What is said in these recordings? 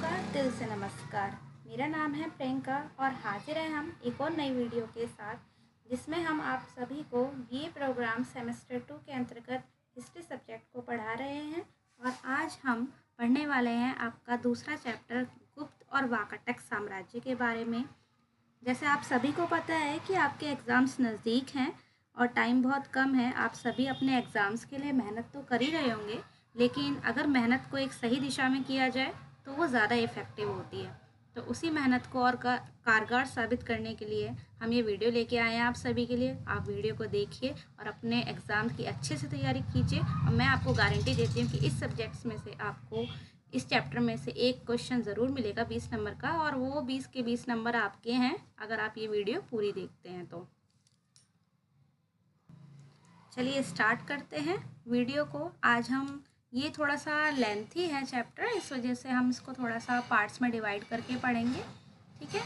का दिल से नमस्कार। मेरा नाम है प्रियंका और हाजिर हैं हम एक और नई वीडियो के साथ, जिसमें हम आप सभी को बीए प्रोग्राम सेमेस्टर 2 के अंतर्गत हिस्ट्री सब्जेक्ट को पढ़ा रहे हैं। और आज हम पढ़ने वाले हैं आपका दूसरा चैप्टर गुप्त और वाकाटक साम्राज्य के बारे में। जैसे आप सभी को पता है कि आपके एग्ज़ाम्स नज़दीक हैं और टाइम बहुत कम है। आप सभी अपने एग्ज़ाम्स के लिए मेहनत तो कर ही रहे होंगे, लेकिन अगर मेहनत को एक सही दिशा में किया जाए तो वो ज़्यादा इफ़ेक्टिव होती है। तो उसी मेहनत को और कारगर साबित करने के लिए हम ये वीडियो लेके आए हैं आप सभी के लिए। आप वीडियो को देखिए और अपने एग्ज़ाम की अच्छे से तैयारी कीजिए। और मैं आपको गारंटी देती हूँ कि इस सब्जेक्ट्स में से आपको इस चैप्टर में से एक क्वेश्चन ज़रूर मिलेगा 20 नंबर का, और वो 20 के 20 नंबर आपके हैं अगर आप ये वीडियो पूरी देखते हैं तो। चलिए स्टार्ट करते हैं वीडियो को। आज हम ये थोड़ा सा लेंथी है चैप्टर, इस वजह से हम इसको थोड़ा सा पार्ट्स में डिवाइड करके पढ़ेंगे, ठीक है।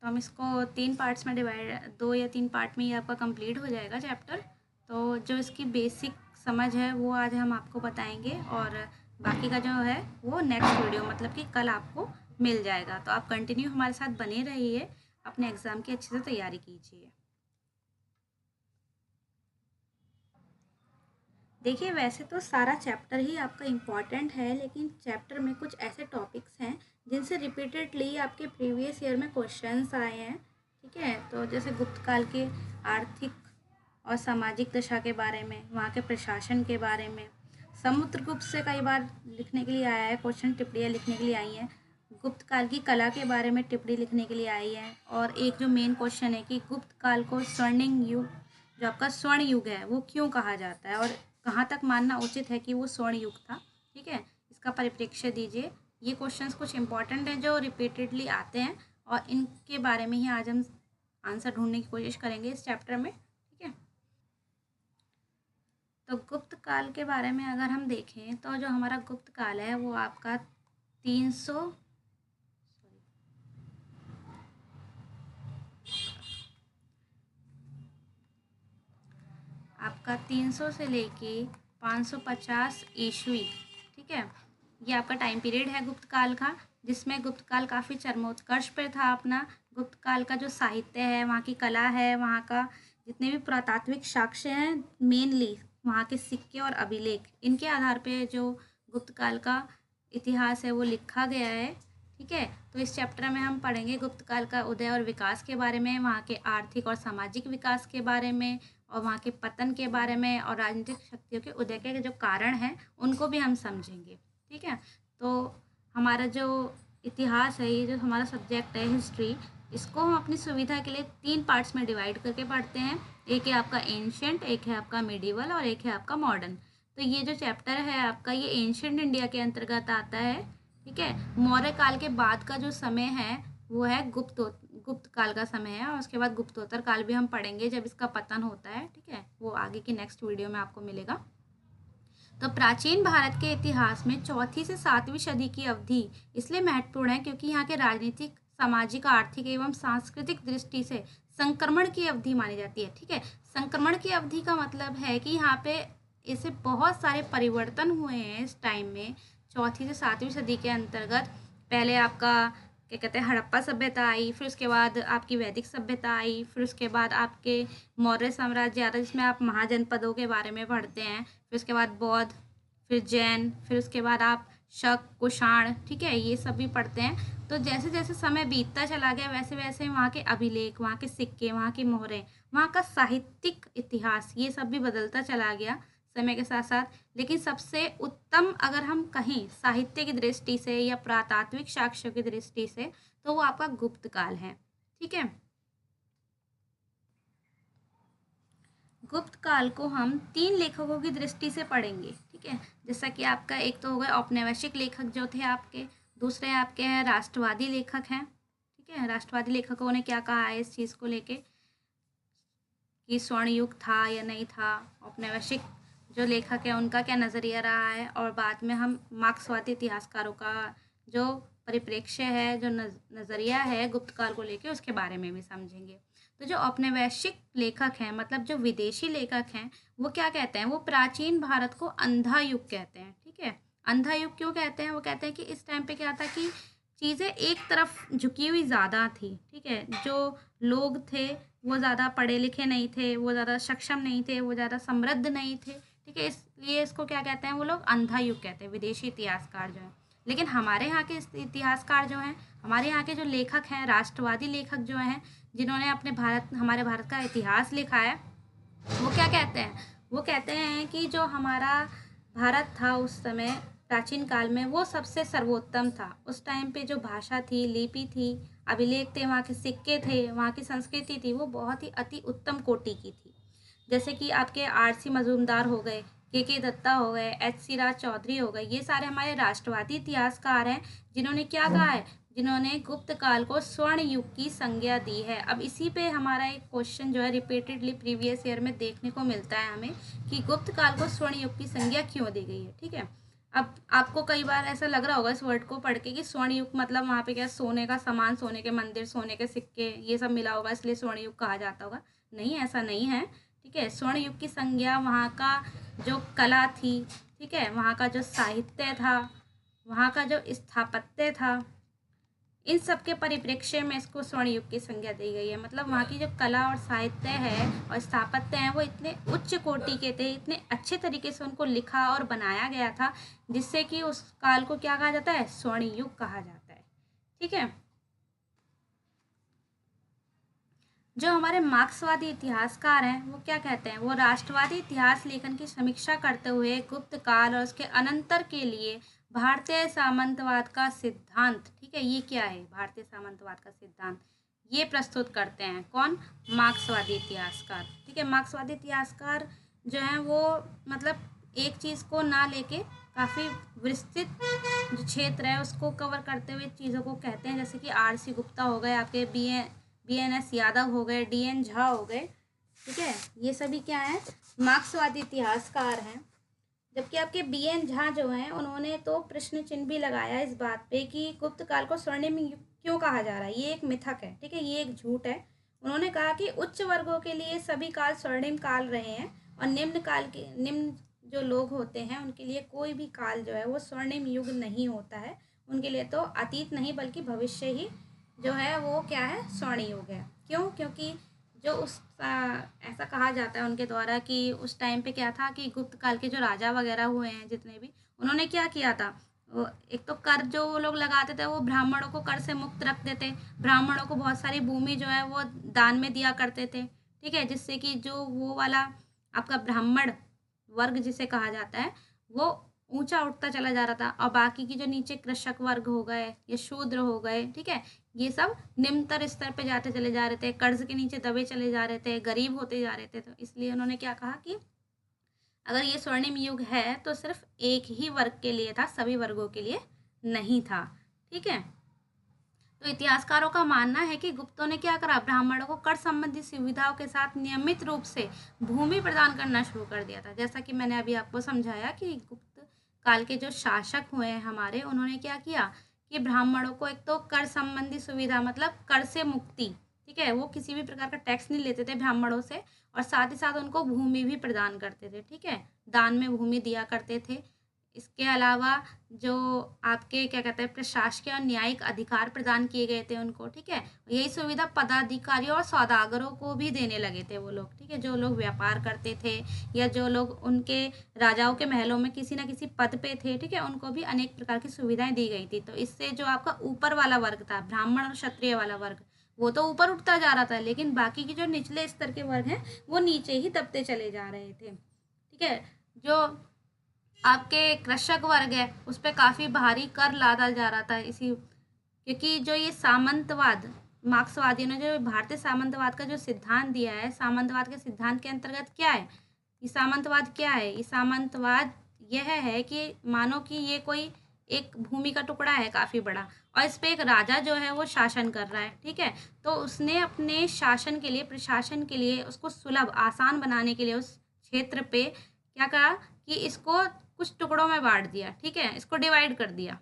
तो हम इसको 3 पार्ट्स में डिवाइड, 2 या 3 पार्ट में ये आपका कंप्लीट हो जाएगा चैप्टर। तो जो इसकी बेसिक समझ है वो आज हम आपको बताएंगे, और बाकी का जो है वो नेक्स्ट वीडियो मतलब कि कल आपको मिल जाएगा। तो आप कंटिन्यू हमारे साथ बने रहिए, अपने एग्ज़ाम की अच्छे से तैयारी कीजिए। देखिए, वैसे तो सारा चैप्टर ही आपका इम्पॉर्टेंट है, लेकिन चैप्टर में कुछ ऐसे टॉपिक्स हैं जिनसे रिपीटेडली आपके प्रीवियस ईयर में क्वेश्चंस आए हैं, ठीक है। तो जैसे गुप्त काल के आर्थिक और सामाजिक दशा के बारे में, वहाँ के प्रशासन के बारे में, समुद्रगुप्त से कई बार लिखने के लिए आया है क्वेश्चन, टिप्पणियाँ लिखने के लिए आई हैं। गुप्त काल की कला के बारे में टिप्पणी लिखने के लिए आई है। और एक जो मेन क्वेश्चन है कि गुप्त काल को स्वर्णिम युग, जो आपका स्वर्ण युग है, वो क्यों कहा जाता है और कहाँ तक मानना उचित है कि वो स्वर्ण युग था, ठीक है। इसका परिप्रेक्ष्य दीजिए। ये क्वेश्चंस कुछ इंपॉर्टेंट हैं जो रिपीटेडली आते हैं, और इनके बारे में ही आज हम आंसर ढूंढने की कोशिश करेंगे इस चैप्टर में, ठीक है। तो गुप्त काल के बारे में अगर हम देखें तो जो हमारा गुप्त काल है वो आपका 300 आपका 300 से लेके 550 ईस्वी, ठीक है। ये आपका टाइम पीरियड है गुप्त काल का, जिसमें गुप्त काल काफ़ी चरमोत्कर्ष पर था अपना। गुप्त काल का जो साहित्य है, वहाँ की कला है, वहाँ का जितने भी पुरातात्विक साक्ष्य हैं, मेनली वहाँ के सिक्के और अभिलेख, इनके आधार पे जो गुप्त काल का इतिहास है वो लिखा गया है, ठीक है। तो इस चैप्टर में हम पढ़ेंगे गुप्त काल का उदय और विकास के बारे में, वहाँ के आर्थिक और सामाजिक विकास के बारे में, और वहाँ के पतन के बारे में, और राजनीतिक शक्तियों के उदय के जो कारण हैं उनको भी हम समझेंगे, ठीक है। तो हमारा जो इतिहास है, ये जो हमारा सब्जेक्ट है हिस्ट्री, इसको हम अपनी सुविधा के लिए 3 पार्ट्स में डिवाइड करके पढ़ते हैं। एक है आपका एंशंट, एक है आपका मिडिवल, और एक है आपका मॉडर्न। तो ये जो चैप्टर है आपका, ये एंशंट इंडिया के अंतर्गत आता है, ठीक है। मौर्य काल के बाद का जो समय है वो है गुप्त काल का समय है, और उसके बाद गुप्तोत्तर काल भी हम पढ़ेंगे जब इसका पतन होता है, ठीक है। वो आगे की नेक्स्ट वीडियो में आपको मिलेगा। तो प्राचीन भारत के इतिहास में 4वीं से 7वीं सदी की अवधि इसलिए महत्वपूर्ण है क्योंकि यहाँ के राजनीतिक, सामाजिक, आर्थिक एवं सांस्कृतिक दृष्टि से संक्रमण की अवधि मानी जाती है, ठीक है। संक्रमण की अवधि का मतलब है कि यहाँ पे ऐसे बहुत सारे परिवर्तन हुए हैं इस टाइम में, 4वीं से 7वीं सदी के अंतर्गत। पहले आपका क्या कहते हैं, हड़प्पा सभ्यता आई, फिर उसके बाद आपकी वैदिक सभ्यता आई, फिर उसके बाद आपके मौर्य साम्राज्य आता है, जिसमें आप महाजनपदों के बारे में पढ़ते हैं, फिर उसके बाद बौद्ध, फिर जैन, फिर उसके बाद आप शक, कुषाण, ठीक है, ये सब भी पढ़ते हैं। तो जैसे जैसे समय बीतता चला गया वैसे वैसे वहाँ के अभिलेख, वहाँ के सिक्के, वहाँ की मोहरें, वहाँ का साहित्यिक इतिहास, ये सब भी बदलता चला गया समय के साथ साथ। लेकिन सबसे उत्तम अगर हम कहें साहित्य की दृष्टि से या पुरातात्विक साक्ष्यों की दृष्टि से, तो वो आपका गुप्त काल है, ठीक है। गुप्त काल को हम 3 लेखकों की दृष्टि से पढ़ेंगे, ठीक है। जैसा कि आपका एक तो हो गए औपनिवेशिक लेखक जो थे आपके, दूसरे आपके हैं राष्ट्रवादी लेखक हैं, ठीक है। राष्ट्रवादी लेखकों ने क्या कहा है इस चीज़ को लेके कि स्वर्ण युग था या नहीं था। औपनिवेशिक जो लेखक है उनका क्या नज़रिया रहा है, और बाद में हम मार्क्सवादी इतिहासकारों का जो परिप्रेक्ष्य है, जो नज़रिया है गुप्त काल को लेके, उसके बारे में भी समझेंगे। तो जो औपनिवेशिक लेखक हैं, मतलब जो विदेशी लेखक हैं, वो क्या कहते हैं, वो प्राचीन भारत को अंधा युग कहते हैं, ठीक है। अंधा युग क्यों कहते हैं? वो कहते हैं कि इस टाइम पे क्या था कि चीज़ें एक तरफ झुकी हुई ज़्यादा थी, ठीक है? जो लोग थे वो ज़्यादा पढ़े लिखे नहीं थे, वो ज़्यादा सक्षम नहीं थे, वो ज़्यादा समृद्ध नहीं थे, ठीक है? इसलिए इसको क्या कहते हैं वो लोग? अंधा युग कहते हैं, विदेशी इतिहासकार जो हैं। लेकिन हमारे यहाँ के इतिहासकार जो हैं, हमारे यहाँ के जो लेखक हैं, राष्ट्रवादी लेखक जो हैं, जिन्होंने हमारे भारत का इतिहास लिखा है, वो क्या कहते हैं? वो कहते हैं कि जो हमारा भारत था उस समय प्राचीन काल में, वो सबसे सर्वोत्तम था। उस टाइम पे जो भाषा थी, लिपि थी, अभिलेख थे, वहाँ के सिक्के थे, वहाँ की संस्कृति थी, वो बहुत ही अति उत्तम कोटि की थी। जैसे कि आपके आर.सी. मजूमदार हो गए, के दत्ता हो गए, एच.सी. राज चौधरी हो गए, ये सारे हमारे राष्ट्रवादी इतिहासकार हैं, जिन्होंने क्या कहा है? जिन्होंने गुप्त काल को स्वर्ण युग की संज्ञा दी है। अब इसी पे हमारा एक क्वेश्चन जो है रिपीटेडली प्रीवियस ईयर में देखने को मिलता है हमें, कि गुप्त काल को स्वर्ण युग की संज्ञा क्यों दी गई है, ठीक है? अब आपको कई बार ऐसा लग रहा होगा इस वर्ड को पढ़ के कि स्वर्ण युग मतलब वहाँ पे क्या सोने का सामान, सोने के मंदिर, सोने के सिक्के, ये सब मिला होगा इसलिए स्वर्ण युग कहा जाता होगा। नहीं, ऐसा नहीं है, ठीक है? स्वर्ण युग की संज्ञा वहाँ का जो कला थी, ठीक है, वहाँ का जो साहित्य था, वहाँ का जो स्थापत्य था, इन सब के परिप्रेक्ष्य में इसको स्वर्ण युग की संज्ञा दी गई है। मतलब वहाँ की जो कला और साहित्य है और स्थापत्य हैं वो इतने उच्च कोटि के थे, इतने अच्छे तरीके से उनको लिखा और बनाया गया था, जिससे कि उस काल को क्या कहा जाता है? स्वर्ण युग कहा जाता है, ठीक है? जो हमारे मार्क्सवादी इतिहासकार हैं वो क्या कहते हैं? वो राष्ट्रवादी इतिहास लेखन की समीक्षा करते हुए गुप्त काल और उसके अनंतर के लिए भारतीय सामंतवाद का सिद्धांत, ठीक है, ये क्या है भारतीय सामंतवाद का सिद्धांत, ये प्रस्तुत करते हैं। कौन? मार्क्सवादी इतिहासकार, ठीक है? मार्क्सवादी इतिहासकार जो हैं वो मतलब एक चीज़ को ना लेके काफ़ी विस्तृत जो क्षेत्र है उसको कवर करते हुए चीज़ों को कहते हैं। जैसे कि R.C. गुप्ता हो गए, आपके BNS यादव हो गए, DN झा हो गए, ठीक है, ये सभी क्या है? मार्क्सवादी इतिहासकार हैं। जबकि आपके BN झा जो हैं उन्होंने तो प्रश्न चिन्ह भी लगाया इस बात पे कि गुप्त काल को स्वर्णिम युग क्यों कहा जा रहा है, ये एक मिथक है, ठीक है, ये एक झूठ है। उन्होंने कहा कि उच्च वर्गों के लिए सभी काल स्वर्णिम काल रहे हैं और निम्न जो लोग होते हैं उनके लिए कोई भी काल जो है वो स्वर्णिम युग नहीं होता है। उनके लिए तो अतीत नहीं बल्कि भविष्य ही जो है वो क्या है? स्वर्ण युग है। क्यों? क्योंकि जो ऐसा कहा जाता है उनके द्वारा कि उस टाइम पे क्या था कि गुप्त काल के जो राजा वगैरह हुए हैं जितने भी, उन्होंने क्या किया था? वो एक तो कर जो वो लोग लगाते थे वो ब्राह्मणों को कर से मुक्त रख देते, ब्राह्मणों को बहुत सारी भूमि जो है वो दान में दिया करते थे, ठीक है, जिससे कि जो वो वाला आपका ब्राह्मण वर्ग जिसे कहा जाता है वो ऊंचा उठता चला जा रहा था, और बाकी की जो नीचे कृषक वर्ग हो गए या शूद्र हो गए, ठीक है, ये सब निम्नतर स्तर पे जाते चले जा रहे थे, कर्ज के नीचे दबे चले जा रहे थे, गरीब होते जा रहे थे। तो इसलिए उन्होंने क्या कहा कि अगर ये स्वर्णिम युग है तो सिर्फ एक ही वर्ग के लिए था, सभी वर्गों के लिए नहीं था, ठीक है। तो इतिहासकारों का मानना है कि गुप्तों ने क्या करा? ब्राह्मणों को कर संबंधी सुविधाओं के साथ नियमित रूप से भूमि प्रदान करना शुरू कर दिया था। जैसा कि मैंने अभी आपको समझाया कि गुप्त काल के जो शासक हुए हैं हमारे, उन्होंने क्या किया कि ब्राह्मणों को एक तो कर संबंधी सुविधा मतलब कर से मुक्ति, ठीक है, वो किसी भी प्रकार का टैक्स नहीं लेते थे ब्राह्मणों से, और साथ ही साथ उनको भूमि भी प्रदान करते थे, ठीक है, दान में भूमि दिया करते थे। इसके अलावा जो आपके क्या कहते हैं प्रशासकीय और न्यायिक अधिकार प्रदान किए गए थे उनको, ठीक है, यही सुविधा पदाधिकारियों और सौदागरों को भी देने लगे थे वो लोग, ठीक है, जो लोग व्यापार करते थे या जो लोग उनके राजाओं के महलों में किसी ना किसी पद पे थे, ठीक है, उनको भी अनेक प्रकार की सुविधाएं दी गई थी। तो इससे जो आपका ऊपर वाला वर्ग था, ब्राह्मण और क्षत्रिय वाला वर्ग, वो तो ऊपर उठता जा रहा था, लेकिन बाकी की जो निचले स्तर के वर्ग हैं वो नीचे ही दबते चले जा रहे थे, ठीक है। जो आपके कृषक वर्ग है उस पर काफ़ी भारी कर लादा जा रहा था, इसी क्योंकि जो ये सामंतवाद, मार्क्सवादियों ने जो भारतीय सामंतवाद का जो सिद्धांत दिया है, सामंतवाद के सिद्धांत के अंतर्गत क्या है? ये सामंतवाद क्या है? ये सामंतवाद यह है कि मानो कि ये कोई एक भूमि का टुकड़ा है काफ़ी बड़ा, और इस पे एक राजा जो है वो शासन कर रहा है, ठीक है, तो उसने अपने शासन के लिए, प्रशासन के लिए, उसको सुलभ आसान बनाने के लिए उस क्षेत्र पे क्या कहा कि इसको कुछ टुकड़ों में बांट दिया, ठीक है, इसको डिवाइड कर दिया,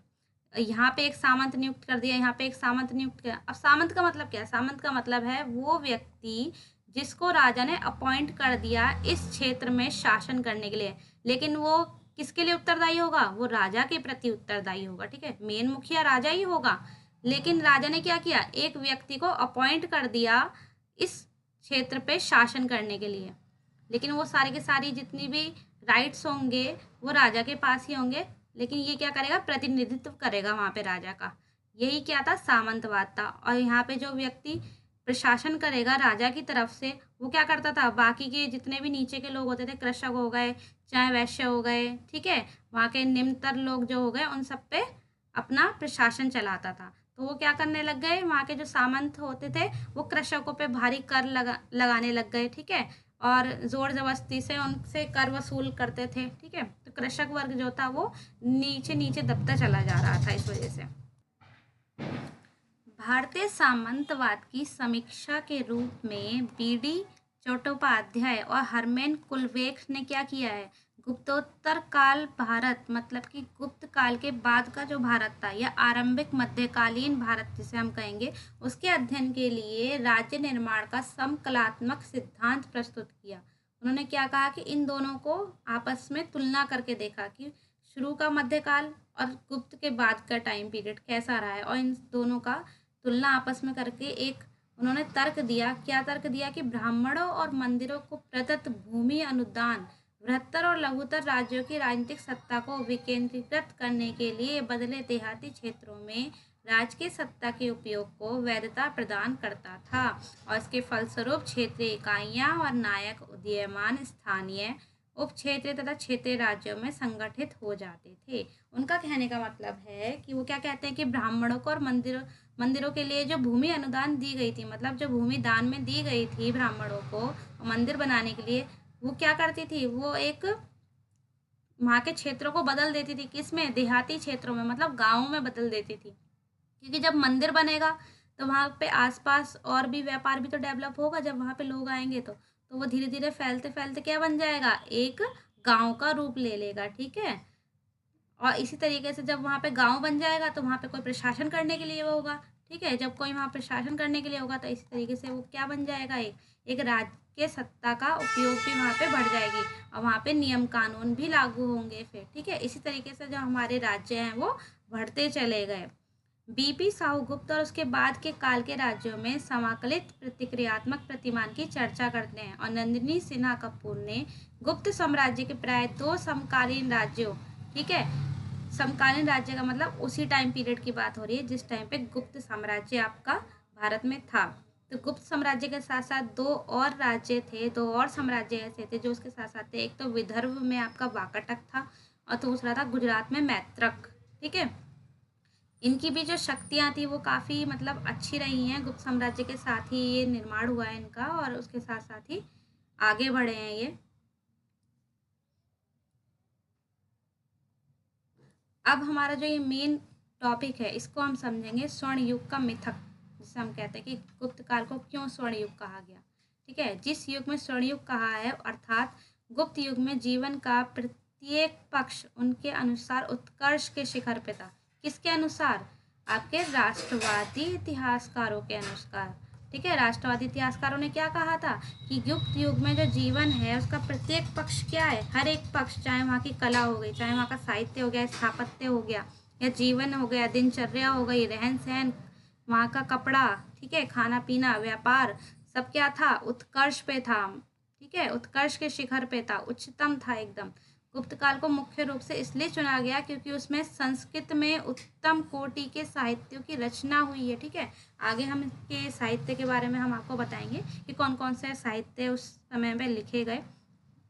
यहाँ पे एक सामंत नियुक्त कर दिया, यहाँ पे एक सामंत नियुक्त किया। अब सामंत का मतलब क्या है? सामंत का मतलब है वो व्यक्ति जिसको राजा ने अपॉइंट कर दिया इस क्षेत्र में शासन करने के लिए, लेकिन वो किसके लिए उत्तरदायी होगा? वो राजा के प्रति उत्तरदायी होगा, ठीक है। मेन मुखिया राजा ही होगा, लेकिन राजा ने क्या किया, एक व्यक्ति को अपॉइंट कर दिया इस क्षेत्र पे शासन करने के लिए, लेकिन वो सारी के सारी जितनी भी राइट्स होंगे वो राजा के पास ही होंगे, लेकिन ये क्या करेगा, प्रतिनिधित्व करेगा वहाँ पे राजा का। यही क्या था, सामंतवाद था। और यहाँ पे जो व्यक्ति प्रशासन करेगा राजा की तरफ से, वो क्या करता था, बाकी के जितने भी नीचे के लोग होते थे, कृषक हो गए चाहे वैश्य हो गए, ठीक है, वहाँ के निम्नतर लोग जो हो गए, उन सब पे अपना प्रशासन चलाता था। तो वो क्या करने लग गए, वहाँ के जो सामंत होते थे वो कृषकों पे भारी कर लगाने लग गए, ठीक है, और जोर जबरदस्ती से उनसे कर वसूल करते थे, ठीक है। तो कृषक वर्ग जो था वो नीचे नीचे दबता चला जा रहा था इस वजह से। भारतीय सामंतवाद की समीक्षा के रूप में बीडी चट्टोपाध्याय और हरमेन कुलवेख ने क्या किया है, गुप्तोत्तर काल भारत, मतलब कि गुप्त काल के बाद का जो भारत था या आरंभिक मध्यकालीन भारत जिसे हम कहेंगे, उसके अध्ययन के लिए राज्य निर्माण का समकलात्मक सिद्धांत प्रस्तुत किया। उन्होंने क्या कहा कि इन दोनों को आपस में तुलना करके देखा कि शुरू का मध्यकाल और गुप्त के बाद का टाइम पीरियड कैसा रहा है, और इन दोनों का तुलना आपस में करके एक उन्होंने तर्क दिया। क्या तर्क दिया कि ब्राह्मणों और मंदिरों को प्रदत्त भूमि अनुदान बृहत्तर और लघुतर राज्यों की राजनीतिक सत्ता को विकेंद्रीकृत करने के लिए बदले देहाती क्षेत्रों में राजकीय सत्ता के उपयोग को वैधता प्रदान करता था, और इसके फलस्वरूप क्षेत्रीय इकाइयां और नायक उदीयमान स्थानीय उप क्षेत्रीय तथा क्षेत्रीय राज्यों में संगठित हो जाते थे। उनका कहने का मतलब है कि वो क्या कहते हैं कि ब्राह्मणों को और मंदिरों के लिए जो भूमि अनुदान दी गई थी, मतलब जो भूमि दान में दी गई थी ब्राह्मणों को मंदिर बनाने के लिए, वो क्या करती थी, वो एक वहाँ के क्षेत्रों को बदल देती थी, किसमें, देहाती क्षेत्रों में, मतलब गाँवों में बदल देती थी। क्योंकि जब मंदिर बनेगा तो वहाँ पे आसपास और भी व्यापार भी तो डेवलप होगा, जब वहाँ पे लोग आएंगे तो वो धीरे धीरे फैलते फैलते क्या बन जाएगा, एक गांव का रूप ले लेगा, ठीक है। और इसी तरीके से जब वहाँ पे गांव बन जाएगा तो वहाँ पे कोई प्रशासन करने के लिए होगा, ठीक है। जब कोई वहाँ प्रशासन करने के लिए होगा तो इसी तरीके से वो क्या बन जाएगा, एक राज्य के सत्ता का उपयोग भी वहाँ पे बढ़ जाएगी, और वहाँ पे नियम कानून भी लागू होंगे फिर, ठीक है। इसी तरीके से जो हमारे राज्य हैं वो बढ़ते चले गए। बीपी साहूगुप्त और उसके बाद के काल के राज्यों में समाकलित प्रतिक्रियात्मक प्रतिमान की चर्चा करते हैं, और नंदिनी सिन्हा कपूर ने गुप्त साम्राज्य के प्राय 2 समकालीन राज्यों, ठीक है, समकालीन राज्य का मतलब उसी टाइम पीरियड की बात हो रही है जिस टाइम पे गुप्त साम्राज्य आपका भारत में था। तो गुप्त साम्राज्य के साथ साथ 2 और राज्य थे, 2 और साम्राज्य ऐसे थे जो उसके साथ साथ थे। एक तो विदर्भ में आपका वाकाटक था और दूसरा था गुजरात में मैत्रक, ठीक है। इनकी भी जो शक्तियाँ थी वो काफ़ी मतलब अच्छी रही हैं, गुप्त साम्राज्य के साथ ही ये निर्माण हुआ है इनका, और उसके साथ साथ ही आगे बढ़े हैं ये। अब हमारा जो ये मेन टॉपिक है इसको हम समझेंगे स्वर्ण युग का मिथक, जिसे हम कहते हैं कि गुप्त काल को क्यों स्वर्ण युग कहा गया, ठीक है। जिस युग में स्वर्ण युग कहा है, अर्थात गुप्त युग में जीवन का प्रत्येक पक्ष उनके अनुसार उत्कर्ष के शिखर पे था। किसके अनुसार, आपके राष्ट्रवादी इतिहासकारों के अनुसार, ठीक है। राष्ट्रवादी इतिहासकारों ने क्या कहा था कि गुप्त युग में जो जीवन है उसका प्रत्येक पक्ष क्या है, हर एक पक्ष, चाहे वहाँ की कला हो गई, चाहे वहाँ का साहित्य हो गया, स्थापत्य हो गया, या जीवन हो गया, दिनचर्या हो गई, रहन सहन, वहाँ का कपड़ा, ठीक है, खाना पीना, व्यापार, सब क्या था, उत्कर्ष पे था, ठीक है, उत्कर्ष के शिखर पे था, उच्चतम था एकदम। गुप्त काल को मुख्य रूप से इसलिए चुना गया क्योंकि उसमें संस्कृत में उत्तम कोटि के साहित्यों की रचना हुई है, ठीक है। आगे हम के साहित्य के बारे में हम आपको बताएंगे कि कौन कौन से साहित्य उस समय में लिखे गए,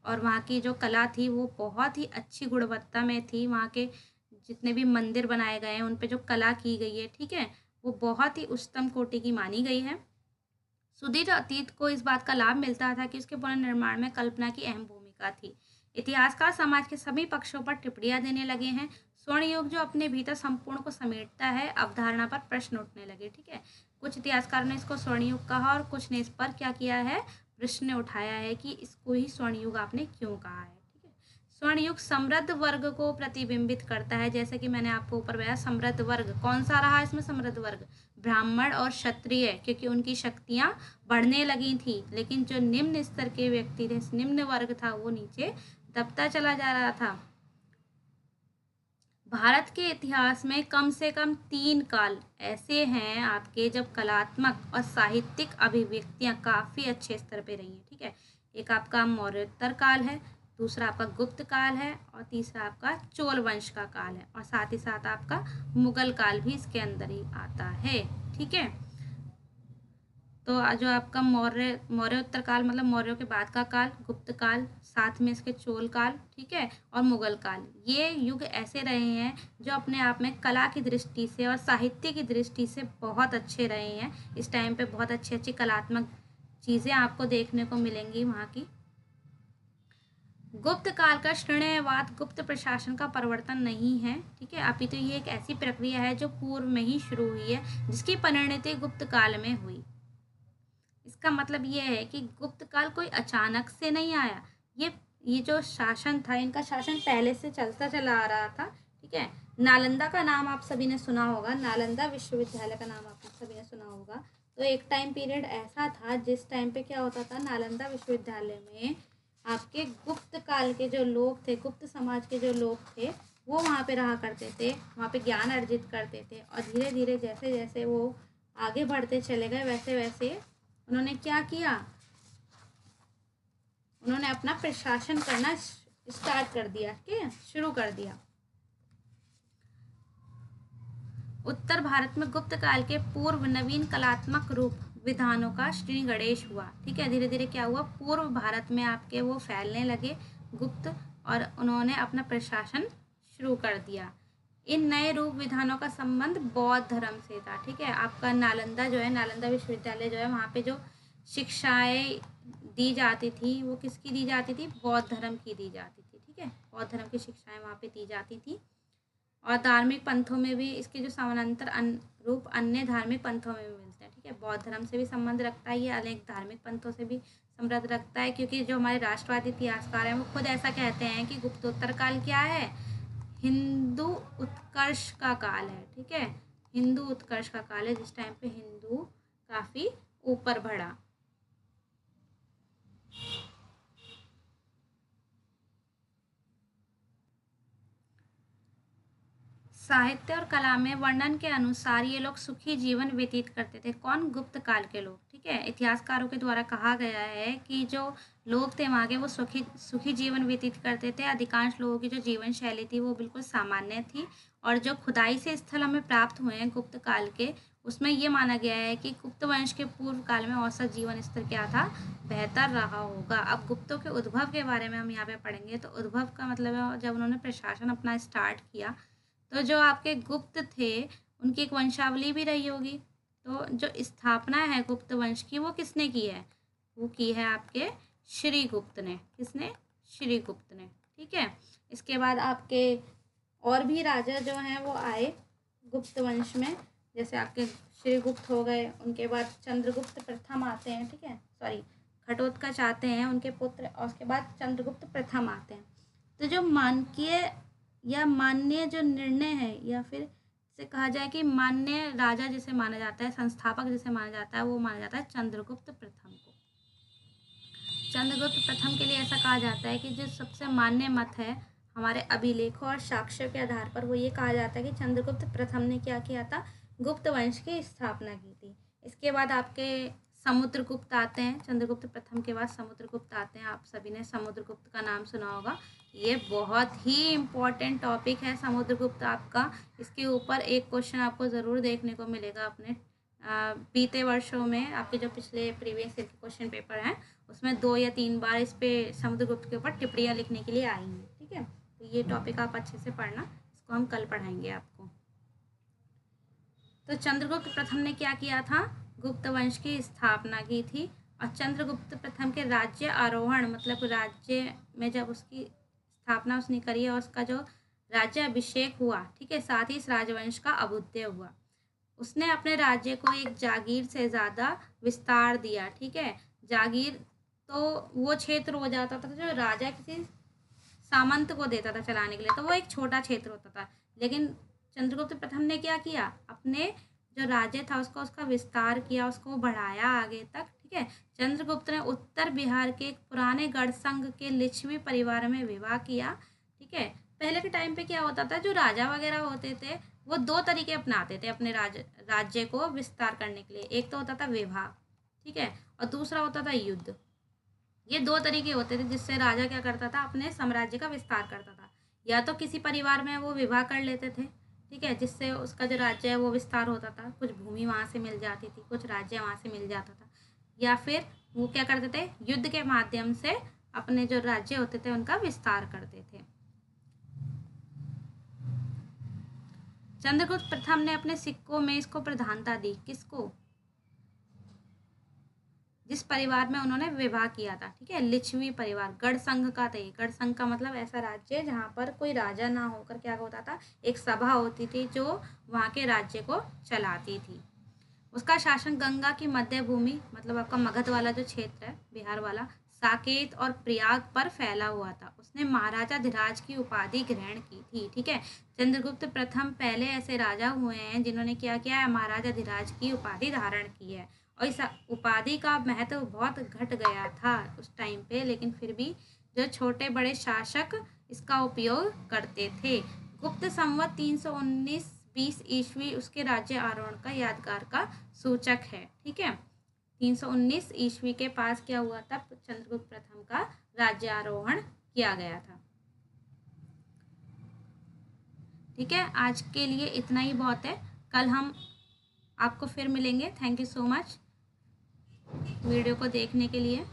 और वहाँ की जो कला थी वो बहुत ही अच्छी गुणवत्ता में थी। वहाँ के जितने भी मंदिर बनाए गए हैं उन पे जो कला की गई है, ठीक है, वो बहुत ही उच्चतम कोटि की मानी गई है। सुदीर्घ अतीत को इस बात का लाभ मिलता था कि उसके पुनर्निर्माण में कल्पना की अहम भूमिका थी। इतिहासकार समाज के सभी पक्षों पर टिप्पणियां देने लगे हैं। स्वर्ण युग जो अपने भीतर संपूर्ण को समेटता है, अवधारणा पर प्रश्न उठने लगे, ठीक है। कुछ इतिहासकारों ने इसको स्वर्ण युग कहा और कुछ ने इस पर क्या किया है, प्रश्न उठाया है कि इसको ही स्वर्ण युग आपने क्यों कहा है, ठीक है। स्वर्ण युग समृद्ध वर्ग को प्रतिबिंबित करता है, जैसे कि मैंने आपको ऊपर बताया, समृद्ध वर्ग कौन सा रहा इसमें, समृद्ध वर्ग ब्राह्मण और क्षत्रिय, क्योंकि उनकी शक्तियां बढ़ने लगी थी, लेकिन जो निम्न स्तर के व्यक्ति थे, निम्न वर्ग था, वो नीचे दबता चला जा रहा था। भारत के इतिहास में कम से कम 3 काल ऐसे हैं आपके जब कलात्मक और साहित्यिक अभिव्यक्तियां काफ़ी अच्छे स्तर पे रही हैं, ठीक है। एक आपका मौर्योत्तर काल है, दूसरा आपका गुप्त काल है और तीसरा आपका चोल वंश का काल है और साथ ही साथ आपका मुगल काल भी इसके अंदर ही आता है, ठीक है। तो जो आपका मौर्योत्तर काल मतलब मौर्यों के बाद का काल, गुप्त काल, साथ में इसके चोल काल, ठीक है, और मुगल काल, ये युग ऐसे रहे हैं जो अपने आप में कला की दृष्टि से और साहित्य की दृष्टि से बहुत अच्छे रहे हैं। इस टाइम पे बहुत अच्छी अच्छी कलात्मक चीज़ें आपको देखने को मिलेंगी वहाँ की। गुप्त काल का श्रेणीवाद गुप्त प्रशासन का परिवर्तन नहीं है, ठीक है, अपितु ये एक ऐसी प्रक्रिया है जो पूर्व में ही शुरू हुई है, जिसकी परिणति गुप्त काल में हुई। इसका मतलब ये है कि गुप्त काल कोई अचानक से नहीं आया। ये जो शासन था, इनका शासन पहले से चलता चला आ रहा था, ठीक है। नालंदा का नाम आप सभी ने सुना होगा, नालंदा विश्वविद्यालय का नाम आप सभी ने सुना होगा। तो एक टाइम पीरियड ऐसा था जिस टाइम पे क्या होता था, नालंदा विश्वविद्यालय में आपके गुप्त काल के जो लोग थे, गुप्त समाज के जो लोग थे, वो वहाँ पे रहा करते थे, वहाँ पे ज्ञान अर्जित करते थे और धीरे धीरे जैसे जैसे वो आगे बढ़ते चले गए वैसे वैसे उन्होंने क्या किया, उन्होंने अपना प्रशासन करना स्टार्ट कर दिया, ठीक है, शुरू कर दिया। उत्तर भारत में गुप्त काल के पूर्व नवीन कलात्मक रूप विधानों का श्री गणेश हुआ, ठीक है। धीरे धीरे क्या हुआ, पूर्व भारत में आपके वो फैलने लगे गुप्त, और उन्होंने अपना प्रशासन शुरू कर दिया। इन नए रूप विधानों का संबंध बौद्ध धर्म से था, ठीक है। आपका नालंदा जो है, नालंदा विश्वविद्यालय जो है, वहाँ पे जो शिक्षाएं दी जाती थी वो किसकी दी जाती थी, बौद्ध धर्म की दी जाती थी, ठीक है। बौद्ध धर्म की शिक्षाएं वहाँ पे दी जाती थी और धार्मिक पंथों में भी इसके जो समानांतर रूप अन्य धार्मिक पंथों में भी मिलते हैं, ठीक है। बौद्ध धर्म से भी संबंध रखता है, ये अनेक धार्मिक पंथों से भी संबंध रखता है, क्योंकि जो हमारे राष्ट्रवादी इतिहासकार हैं वो खुद ऐसा कहते हैं कि गुप्तोत्तर काल क्या है, हिंदू उत्कर्ष का काल है, ठीक है। हिंदू उत्कर्ष का काल है, जिस टाइम पे हिंदू काफ़ी ऊपर बढ़ा। साहित्य और कला में वर्णन के अनुसार ये लोग सुखी जीवन व्यतीत करते थे। कौन, गुप्त काल के लोग, ठीक है। इतिहासकारों के द्वारा कहा गया है कि जो लोग थे वहाँ के वो सुखी जीवन व्यतीत करते थे। अधिकांश लोगों की जो जीवन शैली थी वो बिल्कुल सामान्य थी और जो खुदाई से स्थल हमें प्राप्त हुए हैं गुप्त काल के, उसमें ये माना गया है कि गुप्त वंश के पूर्व काल में औसत जीवन स्तर क्या था, बेहतर रहा होगा। अब गुप्तों के उद्भव के बारे में हम यहाँ पे पढ़ेंगे। तो उद्भव का मतलब है जब उन्होंने प्रशासन अपना स्टार्ट किया, तो जो आपके गुप्त थे उनकी एक वंशावली भी रही होगी। तो जो स्थापना है गुप्त वंश की वो किसने की है, वो की है आपके श्रीगुप्त ने। किसने, श्रीगुप्त ने, ठीक है। इसके बाद आपके और भी राजा जो हैं वो आए गुप्त वंश में, जैसे आपके श्रीगुप्त हो गए, उनके बाद चंद्रगुप्त प्रथम आते हैं, ठीक है, सॉरी घटोत्कच आते हैं उनके पुत्र, और उसके बाद चंद्रगुप्त प्रथम आते हैं। तो जो मानकीय या मान्य जो निर्णय है, या फिर से कहा जाए कि मान्य राजा जिसे माना जाता है, संस्थापक जिसे माना जाता है, वो माना जाता है चंद्रगुप्त प्रथम को। चंद्रगुप्त प्रथम के लिए ऐसा कहा जाता है कि जो सबसे मान्य मत है हमारे अभिलेखों और साक्ष्यों के आधार पर, वो ये कहा जाता है कि चंद्रगुप्त प्रथम ने क्या किया था, गुप्त वंश की स्थापना की थी। इसके बाद आपके समुद्रगुप्त आते हैं, चंद्रगुप्त प्रथम के बाद समुद्रगुप्त आते हैं। आप सभी ने समुद्रगुप्त का नाम सुना होगा, ये बहुत ही इम्पोर्टेंट टॉपिक है समुद्रगुप्त आपका। इसके ऊपर एक क्वेश्चन आपको ज़रूर देखने को मिलेगा अपने बीते वर्षों में। आपके जो पिछले प्रीवियस ईयर के क्वेश्चन पेपर हैं उसमें 2 या 3 बार इस पे समुद्रगुप्त के ऊपर टिप्पणियाँ लिखने के लिए आई हैं, ठीक है। तो ये टॉपिक आप अच्छे से पढ़ना, इसको हम कल पढ़ाएंगे आपको। तो चंद्रगुप्त प्रथम ने क्या किया था, गुप्त वंश की स्थापना की थी। और चंद्रगुप्त प्रथम के राज्य आरोहण मतलब राज्य में जब उसकी स्थापना उसने करी और उसका जो राज्य अभिषेक हुआ, ठीक है, साथ ही इस राजवंश का अभ्युदय हुआ। उसने अपने राज्य को एक जागीर से ज़्यादा विस्तार दिया, ठीक है। जागीर तो वो क्षेत्र हो जाता था जो राजा किसी सामंत को देता था चलाने के लिए, तो वो एक छोटा क्षेत्र होता था। लेकिन चंद्रगुप्त प्रथम ने क्या किया, अपने जो राज्य था उसका विस्तार किया, उसको बढ़ाया आगे तक, ठीक है। चंद्रगुप्त ने उत्तर बिहार के एक पुराने गढ़ संघ के लिच्छवी परिवार में विवाह किया, ठीक है। पहले के टाइम पे क्या होता था, जो राजा वगैरह होते थे वो दो तरीके अपनाते थे अपने राज्य को विस्तार करने के लिए। एक तो होता था विवाह, ठीक है, और दूसरा होता था युद्ध। ये दो तरीके होते थे जिससे राजा क्या करता था, अपने साम्राज्य का विस्तार करता था। या तो किसी परिवार में वो विवाह कर लेते थे, ठीक है, जिससे उसका जो राज्य है वो विस्तार होता था, कुछ भूमि वहाँ से मिल जाती थी, कुछ राज्य वहाँ से मिल जाता था। या फिर वो क्या करते थे, युद्ध के माध्यम से अपने जो राज्य होते थे उनका विस्तार करते थे। चंद्रगुप्त प्रथम ने अपने सिक्कों में इसको प्रधानता दी, किसको, जिस परिवार में उन्होंने विवाह किया था, ठीक है, लिच्छवी परिवार, गढ़ संघ का था। गढ़ संघ का मतलब ऐसा राज्य जहाँ पर कोई राजा ना होकर क्या होता था, एक सभा होती थी जो वहाँ के राज्य को चलाती थी। उसका शासन गंगा की मध्य भूमि, मतलब आपका मगध वाला जो क्षेत्र है, बिहार वाला, साकेत और प्रयाग पर फैला हुआ था। उसने महाराजा धीराज की उपाधि ग्रहण की थी, ठीक है। चंद्रगुप्त प्रथम पहले ऐसे राजा हुए हैं जिन्होंने क्या किया है, महाराजा धीराज की उपाधि धारण की है। और इस उपाधि का महत्व बहुत घट गया था उस टाइम पे, लेकिन फिर भी जो छोटे बड़े शासक इसका उपयोग करते थे। गुप्त संवत 319 20 ईस्वी उसके राज्य आरोहण का यादगार का सूचक है, ठीक है। 319 ईस्वी के पास क्या हुआ था, चंद्रगुप्त प्रथम का राज्य आरोहण किया गया था, ठीक है। आज के लिए इतना ही बहुत है, कल हम आपको फिर मिलेंगे। Thank you so much video को देखने के लिए,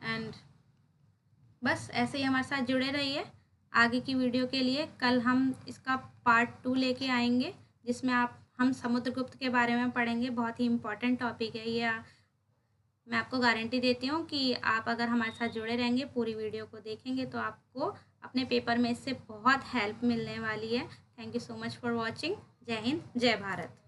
एंड बस ऐसे ही हमारे साथ जुड़े रहिए आगे की वीडियो के लिए। कल हम इसका पार्ट 2 लेके आएंगे जिसमें हम समुद्रगुप्त के बारे में पढ़ेंगे। बहुत ही इम्पोर्टेंट टॉपिक है ये। मैं आपको गारंटी देती हूँ कि आप अगर हमारे साथ जुड़े रहेंगे, पूरी वीडियो को देखेंगे, तो आपको अपने पेपर में इससे बहुत हेल्प मिलने वाली है। Thank you so much for watching. जय हिंद, जय भारत।